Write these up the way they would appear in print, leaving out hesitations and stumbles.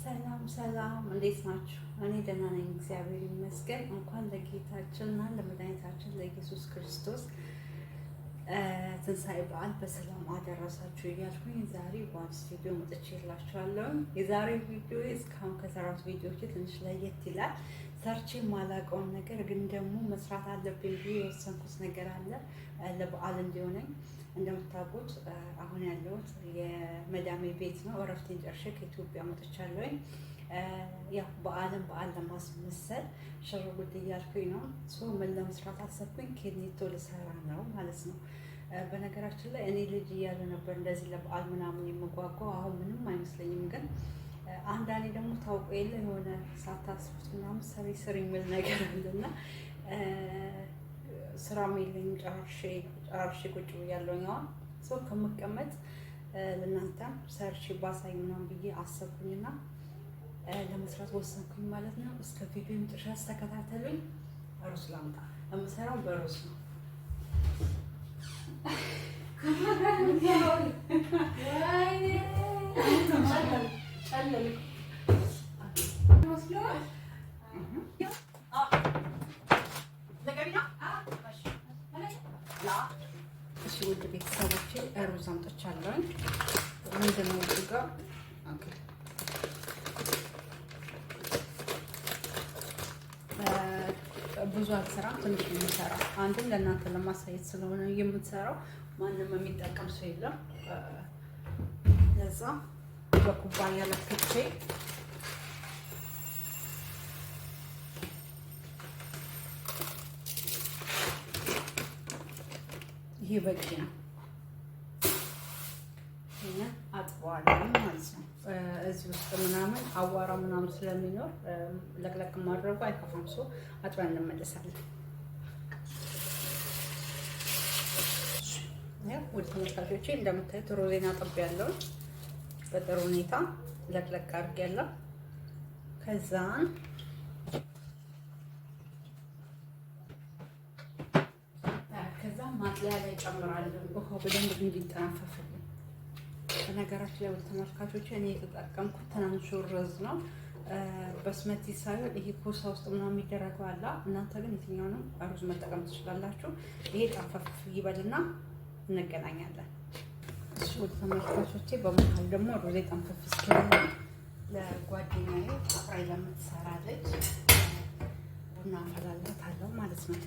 ሰላም እንዴት ናችሁ? እኔ ደህና ነኝ፣ እግዚአብሔር ይመስገን። እንኳን ለጌታችንና ለመድኃኒታችን ለኢየሱስ ክርስቶስ ትንሣኤ በዓል በሰላም አደረሳችሁ እያልኩኝ ዛሬ በአዲስ ቪዲዮ መጥቼላችኋለሁ። የዛሬው ቪዲዮ እስካሁን ከሰራሁት ቪዲዮዎች ትንሽ ለየት ይላል። ሰርቼ የማላውቀውን ነገር ግን ደግሞ መስራት አለብኝ ብዬ የወሰንኩት ነገር አለ ለበዓል እንዲሆነኝ። እንደምታውቁት አሁን ያለሁት የመዳሜ ቤት ነው። እረፍቴን ጨርሼ ከኢትዮጵያ መጥቻለሁኝ። ያው በዓል ለማስመሰል ሽር ጉድ እያልኩኝ ነው። ምን ለመስራት አሰብኩኝ? ኬኔቶ ልሰራ ነው ማለት ነው። በነገራችን ላይ እኔ ልጅ እያለ ነበር እንደዚህ ለበዓል ምናምን የምጓጓው። አሁን ምንም አይመስለኝም። ግን አንዳንዴ ደግሞ ታውቆ የለ የሆነ ሳታስቡት ምናምን ስሪ የሚል ነገር አለና ስራም የለኝም። ጨራርሼ ቁጭ ብያለሁኝ። አሁን ሰው ከምቀመጥ ለእናንተም ሰርቼ ባሳይ ምናምን ብዬ አሰብኩኝና ለመስራት ወሰንኩኝ ማለት ነው። እስከ ቪዲዮ ድረስ ተከታተሉኝ። ሩዝ ላምጣ። የምሰራው በሩዝ ነው። እሺ ውድ ቤተሰቦቼ ሩዝ አምጥቻለሁ። ምንድን ነው እዚህ ጋር ብዙ አልሰራም፣ ትንሽ ነው የምሰራው። አንድም ለእናንተ ለማሳየት ስለሆነ የምትሰራው ማንም የሚጠቀም ሰው የለም። ለዛ በኩባያ ለክቼ ይሄ በቂ ነው። ይሄን አጥበዋለሁ ማለት ነው። እዚህ ውስጥ ምናምን አዋራ ምናምን ስለሚኖር ለቅለቅ ማድረጉ አይከፋም። ሰው አጥበን እንመለሳለን። ውድ ተመልካቾቼ እንደምታዩት ሮዜን አጥቤያለሁ። በጥሩ ሁኔታ ለቅለቅ አድርጌያለሁ። ከዛን ማጥለያ ላይ ጨምራለሁ። ውሃው በደንብ እንዲጠናፈፍልኝ። በነገራችን ላይ ወደ ተመልካቾች እኔ የተጠቀምኩት ትናንሹ ሩዝ ነው። በስመቲ ሳይሆን ይሄ ኮሳ ውስጥ ምናምን የሚደረገው አለ። እናንተ ግን የትኛውንም ሩዝ መጠቀም ትችላላችሁ። ይሄ ጠንፈፍ ይበልና እንገናኛለን። እሺ ወደ ተመልካቾቼ በመሀል ደግሞ ሩዝ ጠንፈፍ እስኪል ለጓደኛዬ አብራይ ለምትሰራ ልጅ ቡና አፈላለታለሁ ማለት ነው።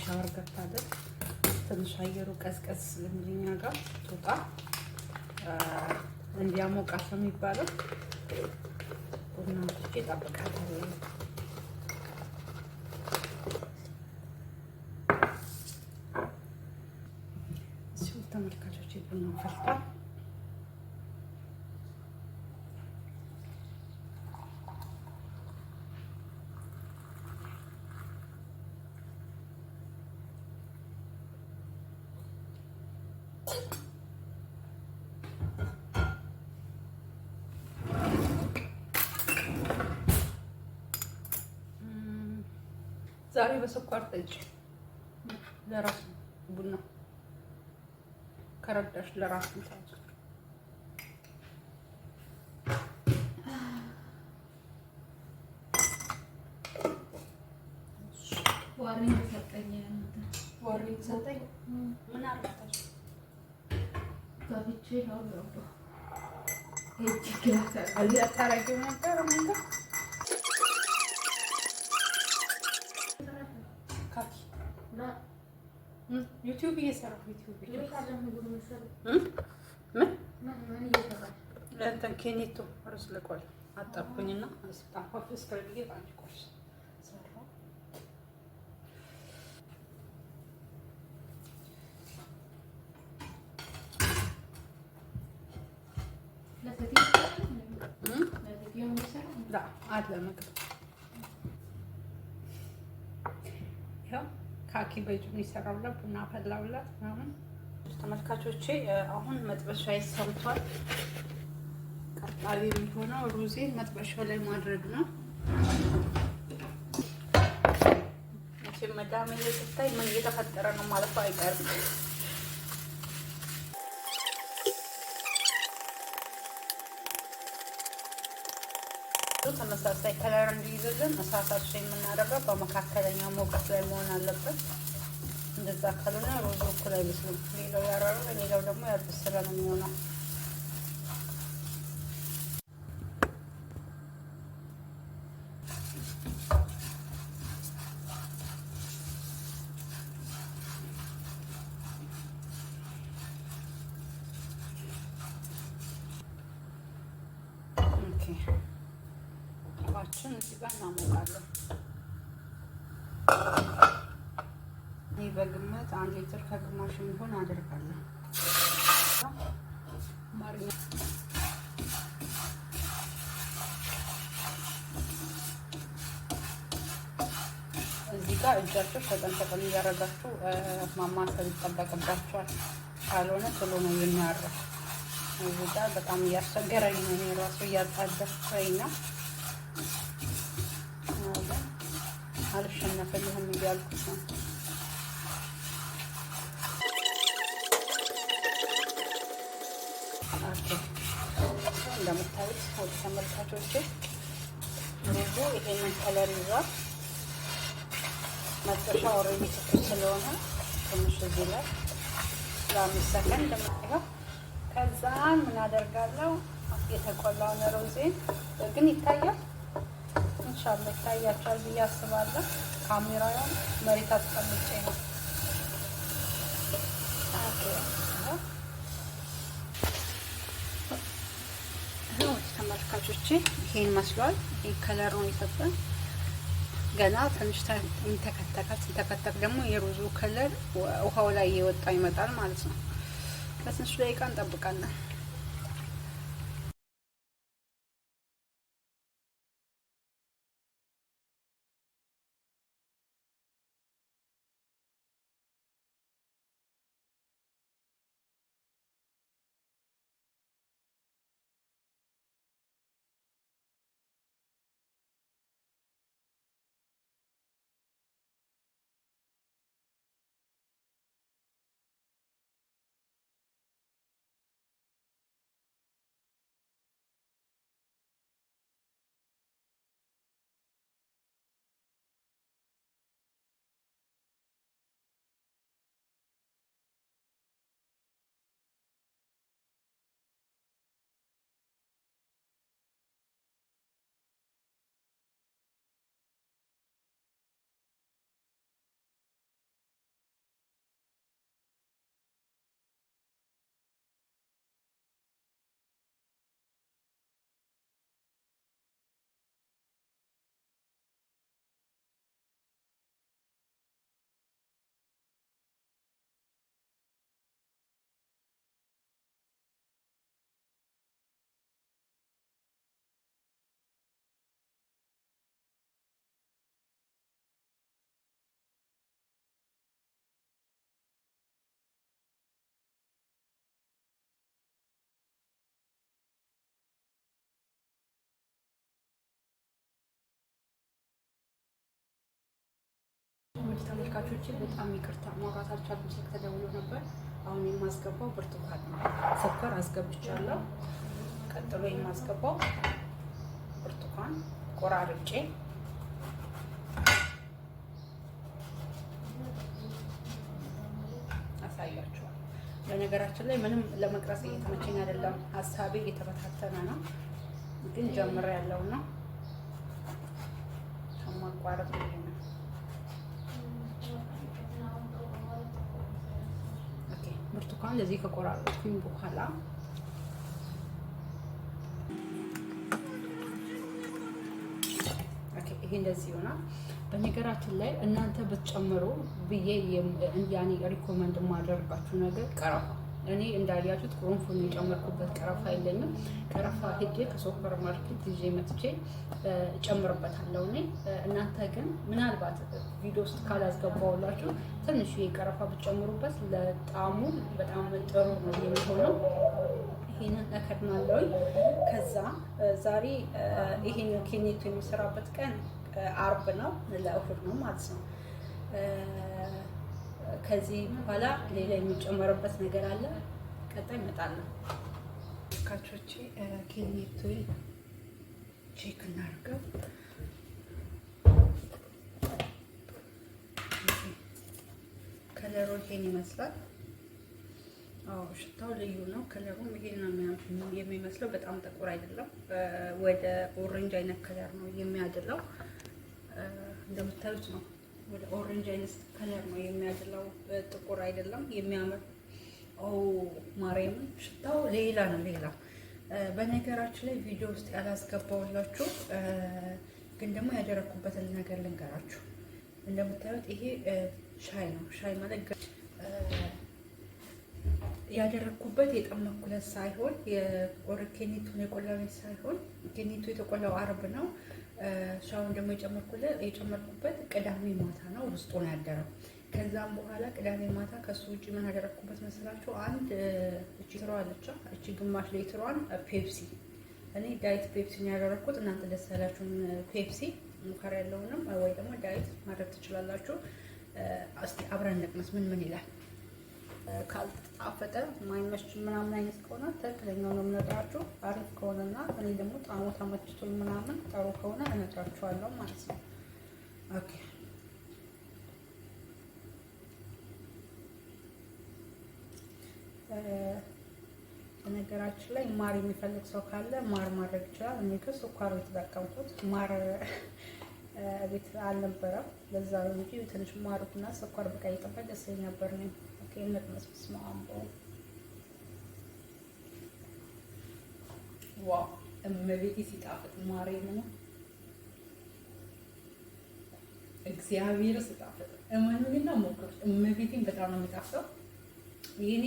ሻወር ገብታለች። ትንሽ አየሩ ቀዝቀዝ ስለሚልኛ ጋር ትውጣ እንዲያሞቃት ነው የሚባለው። ቡና ፍጬ እጠብቃታለሁ። እሺ ተመልካቾቼ ቡና ፈልቷል። ዛሬ በስኳር ጠጪ ለራስ ቡና ከረዳሽ ለራስ ምታት ዋርኒንግ ሰጠኝ። ምን አርጋታሽ ጋብቼ ነው ነው ታረጊው ነበር መንገድ ዩቲዩብ እየሰራሁ እንትን ኬኔቶ ሩዝ ልቆል አጠብኩኝና ስጣፋፍ እስከልዬ በአንድ ቁርስ ሰራሁ። አለ ምግብ ያው ካኪ በእጁ ይሰራውላት ቡና ፈላውላት ምናምን። ተመልካቾቼ አሁን መጥበሻ ይሰምቷል። ቀጣይ የሚሆነው ሩዜን መጥበሻው ላይ ማድረግ ነው። መቼም መዳሜ ስታይ ምን እየተፈጠረ ነው ማለት አይቀርም። ተመሳሳይ ከለር እንዲይዝልን እሳታችን የምናደርገው በመካከለኛ ሙቀት ላይ መሆን አለበት። እንደዛ ካልሆነ ሩዙ እኩል አይመስልም። ሌላው ያረረ ሌላው ደግሞ ያልበሰለ ነው የሚሆነው። ጨዋችን እዚህ ጋር እናሞቃለን። ይህ በግምት 1 ሊትር ከግማሽ የሚሆን አደርጋለሁ። እዚህ ጋር እጃችሁ ተጠንቀቁ፣ እያደረጋችሁ ማማሰል ይጠበቅባችኋል። ካልሆነ ቶሎ ነው የሚያረው። እዚህ ጋር በጣም እያስቸገረኝ ነው። እኔ ራሱ እያጣደፍኩኝ ነው። አልሸነፈልህም እያልኩት ነው። እንደምታዩት ወደ ተመልካቾቼ ሩዙ ይሄንን ከለር ይዟል። መጥበሻ ኦልሬዲ ትኩስ ስለሆነ ትንሽ እዚህ ላይ ለ5 ሰከንድ እንደምታየው። ከዛ ምን አደርጋለሁ? የተቆላውን ሩዜን ግን ይታያል፣ ኢንሻአላህ ይታያችኋል ብዬ አስባለሁ። ካሜራውን መሬት አስቀምጬ ነው። ተመልካቾቼ ይሄን መስሏል። ይሄ ከለር ነው የሰጠን። ገና ትንሽ ይንተከተካል። ሲንተከተክ ደግሞ የሩዙ ከለር ውሃው ላይ እየወጣ ይመጣል ማለት ነው። ለትንሽ ደቂቃ እንጠብቃለን። ውድ ተመልካቾቼ በጣም ይቅርታ ማውራት አልቻልኩም፣ ስልክ ተደውሎ ነበር። አሁን የማስገባው ብርቱካን ነው። ስኳር አስገብቻለሁ። ቀጥሎ የማስገባው ብርቱካን ቆራርጬ አሳያችኋለሁ። በነገራችን ላይ ምንም ለመቅረጽ እየተመቸኝ አይደለም፣ ሀሳቤ እየተበታተነ ነው። ግን ጀምሬያለሁ ነው ማቋረጥ ነው። ብርቱካን ለዚህ ከቆራረጥኩኝ በኋላ ይሄ እንደዚህ ይሆናል። በነገራችን ላይ እናንተ ብትጨምሩ ብዬ ያኔ ሪኮመንድ የማደርጋችሁ ነገር ቀረፋ። እኔ እንዳያችሁት ቁርንፉድ የጨመርኩበት ቀረፋ የለኝም። ቀረፋ ሄጄ ከሱፐር ማርኬት ይዤ መጥቼ እጨምርበታለሁ እኔ። እናንተ ግን ምናልባት ቪዲዮ ውስጥ ካላስገባውላችሁ ትንሽ ቀረፋ ብትጨምሩበት ለጣዕሙ በጣም ጥሩ ነው የሚሆነው። ይሄንን እከድናለሁ። ከዛ ዛሬ ይሄን ኬኔቶ የሚሰራበት ቀን አርብ ነው፣ ለእሁድ ነው ማለት ነው። ከዚህ በኋላ ሌላ የሚጨመርበት ነገር አለ። ቀጣይ እመጣለሁ። ካቾቼ ኬኔቶ ቼክ እናድርገው። ከለሩ ይሄን ይመስላል። አዎ ሽታው ልዩ ነው። ከለሩም ይሄን ነው የሚመስለው። በጣም ጥቁር አይደለም፣ ወደ ኦሬንጅ አይነት ከለር ነው የሚያድለው። እንደምታዩት ነው፣ ወደ ኦሬንጅ አይነት ከለር ነው የሚያድለው። ጥቁር አይደለም። የሚያምር ማርያምን ሽታው ሌላ ነው፣ ሌላ። በነገራችን ላይ ቪዲዮ ውስጥ ያላስገባውላችሁ ግን ደግሞ ያደረኩበትን ነገር ልንገራችሁ። እንደምታዩት ይሄ ሻይ ነው። ሻይ ማለት ያደረኩበት የጠመኩለት ሳይሆን የኬኒቱን የቆላቤት ሳይሆን ኬኒቱ የተቆላው አርብ ነው። ሻውን ደግሞ የጨመርኩበት ቅዳሜ ማታ ነው። ውስጡ ነው ያደረው። ከዛም በኋላ ቅዳሜ ማታ ከሱ ውጭ ምን ያደረኩበት መስላችሁ? አንድ እቺ ትሯለች፣ እቺ ግማሽ ሊትሯን ፔፕሲ፣ እኔ ዳይት ፔፕሲ ነው ያደረኩት። እናንተ ደስ ያላችሁን ፔፕሲ ሙከራ ያለውንም ወይ ደግሞ ዳይት ማድረግ ትችላላችሁ። እስቲ አብረን እንቅመስ ምን ምን ይላል። ካልጣፈጠ ማይመች ምናምን አይነት ከሆነ ትክክለኛው ነው የምነግራችሁ። አሪፍ ከሆነና እኔ ደግሞ ጣዕሙ ተመችቶኝ ምናምን ጥሩ ከሆነ እነግራችኋለሁ ማለት ነው። ኦኬ በነገራችን ላይ ማር የሚፈልግ ሰው ካለ ማር ማድረግ ይችላል። እኔ ግን ስኳር የተጠቀምኩት ማር ቤት አልነበረም። ለዛ ነው እንጂ ትንሽ ማሩና ስኳር ብቀይጥበት ደስ ይለኝ ነበር ነው። ኦኬ እንቅመስ። ማምቦ ዋው እመቤቴ ሲጣፍጥ ማርያም ነው እግዚአብሔር ሲጣፍጥ እመኑኝና ሞክሩት። እመቤቴን በጣም ነው የሚጣፍጠው። ይሄኔ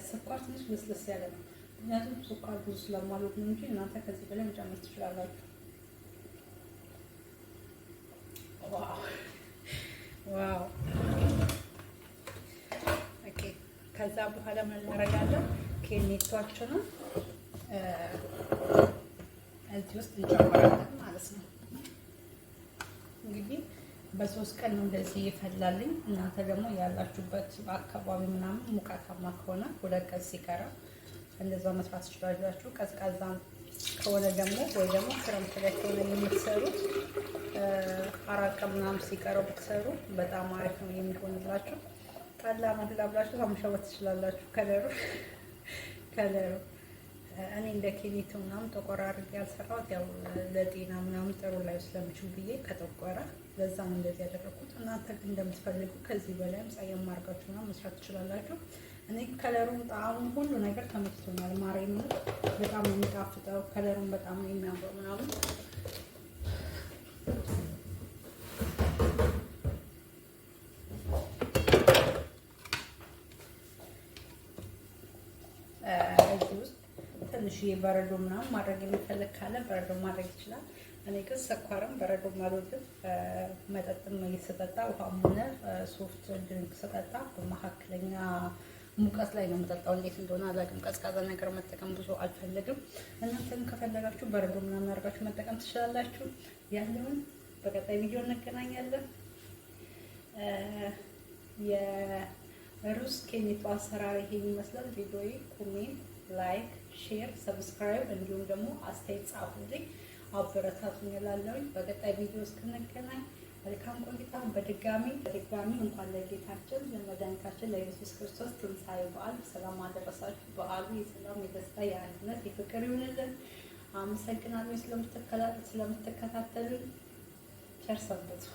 ስኳር ትንሽ ለስለስ ያለ ነው፣ ምክንያቱም ስኳር ብዙ ስለማልወድ ነው እንጂ እናንተ ከዚህ በላይ መጨመር ትችላላችሁ። ዋው ኦኬ። ከዛ በኋላ ምን እናደርጋለን? ኬኔቷችንን እዚህ ውስጥ እንጨምራለን ማለት ነው። እንግዲህ በሶስት ቀን ነው እንደዚህ ይፈላልኝ። እናንተ ደግሞ ያላችሁበት አካባቢ ምናምን ሙቀታማ ከሆነ 2 ቀን ሲቀራ እንደዛ መስራት ትችላላችሁ። ቀዝቃዛ ከሆነ ደግሞ ወይ ደግሞ ክረምት ላይ ከሆነ የምትሰሩት 4 ቀን ምናምን ሲቀረው ብትሰሩ በጣም አሪፍ ነው የሚሆንላችሁ። ጠላ መብላ ብላችሁ ታመሻወት ትችላላችሁ። ከለሩ እኔ እንደ ኬኔቱ ምናምን ጠቆር አድርጌ ያልሰራሁት ያው ለጤና ምናምን ጥሩ ላይ ስለምችል ብዬ ከጠቆረ ለዛም እንደዚህ ያደረኩት። እናንተ ግን እንደምትፈልጉ ከዚህ በላይም ጸየም አድርጋችሁ ምናምን መስራት ትችላላችሁ። እኔ ከለሩን፣ ጣዕሙን፣ ሁሉ ነገር ተመችቶኛል። ማርያምን በጣም ነው የሚጣፍጠው። ከለሩን በጣም ነው የሚያምረው ምናምን ትንሽ በረዶ ምናምን ማድረግ የሚፈልግ ካለ በረዶ ማድረግ ይችላል። እኔ ግን ስኳርም በረዶ አልወድም። መጠጥም እየተጠጣ ውሃም ሆነ ሶፍት ድሪንክ ስጠጣ በመካከለኛ ሙቀት ላይ ነው የምጠጣው። እንዴት እንደሆነ አላውቅም። ቀዝቃዛ ነገር መጠቀም ብዙ አልፈልግም። እናንተም ከፈለጋችሁ በረዶ ምናምን አድርጋችሁ መጠቀም ትችላላችሁ። ያለውን በቀጣይ ቪዲዮ እንገናኛለን። የሩዝ ኬኔቶ አሰራር ይሄን ይመስላል። ቪዲዮዬ ኮሜንት፣ ላይክ፣ ሼር፣ ሰብስክራይብ እንዲሁም ደግሞ አስተያየት ጻፉልኝ፣ አበረታቱኝ እላለሁኝ። በቀጣይ ቪዲዮ እስክንገናኝ መልካም ቆይታ። በድጋሚ እንኳን ለጌታችን ለመድኃኒታችን ለኢየሱስ ክርስቶስ ትንሣኤ በዓል ሰላም አደረሳችሁ። በዓሉ የሰላም፣ የደስታ፣ የአንድነት፣ የፍቅር ይሁንልን። አመሰግናለሁ ስለምትከታተሉኝ። ቸር ሰንብቱ።